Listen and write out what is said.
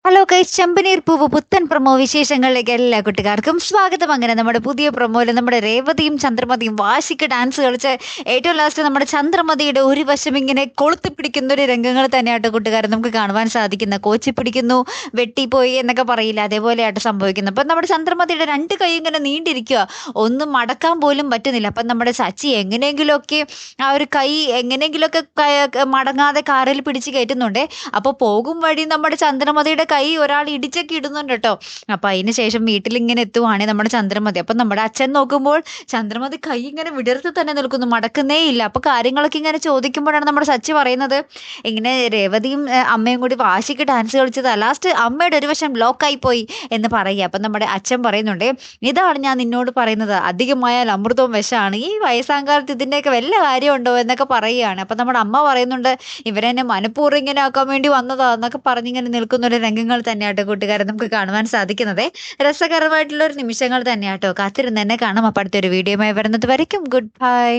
Hello guys, ചെമ്പനീർ പൂവ് പുത്തൻ promo വിശേഷങ്ങളിലേക്ക് എല്ലാ കുട്ടികാർക്കും സ്വാഗതം. അങ്ങനെ നമ്മുടെ പുതിയ പ്രൊമോയിൽ നമ്മുടെ രേവതിയും ചന്ദ്രമതിയും വാശിക്ക് ഡാൻസ് കളിച്ച് ഏറ്റവും ലാസ്റ്റ് നമ്മുടെ ചന്ദ്രമതിയുടെ ഒരു വശം ഇങ്ങനെ കൊളുത്തി പിടിക്കുന്ന ഒരു രംഗങ്ങൾ തന്നെയാട്ടോ കൂട്ടുകാർ നമുക്ക് കാണുവാൻ സാധിക്കുന്ന. കോച്ചി പിടിക്കുന്നു, വെട്ടിപ്പോയി എന്നൊക്കെ പറയില്ല, അതേപോലെയായിട്ട് സംഭവിക്കുന്നത്. അപ്പം നമ്മുടെ ചന്ദ്രമതിയുടെ രണ്ട് കൈ ഇങ്ങനെ നീണ്ടിരിക്കുക, ഒന്നും മടക്കാൻ പോലും പറ്റുന്നില്ല. അപ്പം നമ്മുടെ സച്ചി എങ്ങനെയെങ്കിലുമൊക്കെ ആ ഒരു കൈ എങ്ങനെയെങ്കിലുമൊക്കെ മടങ്ങാതെ കാറിൽ പിടിച്ച് കയറ്റുന്നുണ്ടേ. അപ്പോൾ പോകും വഴി നമ്മുടെ ചന്ദ്രമതിയുടെ കൈ ഒരാൾ ഇടിച്ചൊക്കെ ഇടുന്നുണ്ട് കേട്ടോ. അപ്പൊ അതിന് ശേഷം വീട്ടിൽ ഇങ്ങനെ എത്തുവാണ് നമ്മുടെ ചന്ദ്രമതി. അപ്പൊ നമ്മുടെ അച്ഛൻ നോക്കുമ്പോൾ ചന്ദ്രമതി കൈ ഇങ്ങനെ വിടർത്തി തന്നെ നിൽക്കുന്നു, മടക്കുന്നേ ഇല്ല. അപ്പൊ കാര്യങ്ങളൊക്കെ ഇങ്ങനെ ചോദിക്കുമ്പോഴാണ് നമ്മുടെ സച്ചി പറയുന്നത്, ഇങ്ങനെ രേവതിയും അമ്മയും കൂടി വാശിക്ക് ഡാൻസ് കളിച്ചത്, ലാസ്റ്റ് അമ്മയുടെ ഒരു വശം ലോക്കായി പോയി എന്ന് പറയുക. അപ്പൊ നമ്മുടെ അച്ഛൻ പറയുന്നുണ്ട്, ഇതാണ് ഞാൻ നിന്നോട് പറയുന്നത്, അധികമായാൽ അമൃതവും വിഷമാണ്, ഈ വയസ്സാങ്കാലത്ത് ഇതിന്റെയൊക്കെ വല്ല കാര്യമുണ്ടോ എന്നൊക്കെ പറയുകയാണ്. അപ്പൊ നമ്മുടെ അമ്മ പറയുന്നുണ്ട്, ഇവരെന്നെ മനഃപൂർവ്വം ഇങ്ങനെ ആക്കാൻ വേണ്ടി വന്നതാ എന്നൊക്കെ പറഞ്ഞിങ്ങനെ നിൽക്കുന്ന ഒരു രംഗങ്ങൾ തന്നെയാട്ടോ കൂട്ടുകാരെ നമുക്ക് കാണുവാൻ സാധിക്കുന്നത്. രസകരമായിട്ടുള്ള ഒരു നിമിഷങ്ങൾ തന്നെയാട്ടോ. കാത്തിരുന്ന് തന്നെ കാണാം. അപ്പൊ അടുത്തൊരു വീഡിയോയുമായി വരുന്നത് വരയ്ക്കും ഗുഡ് ബൈ.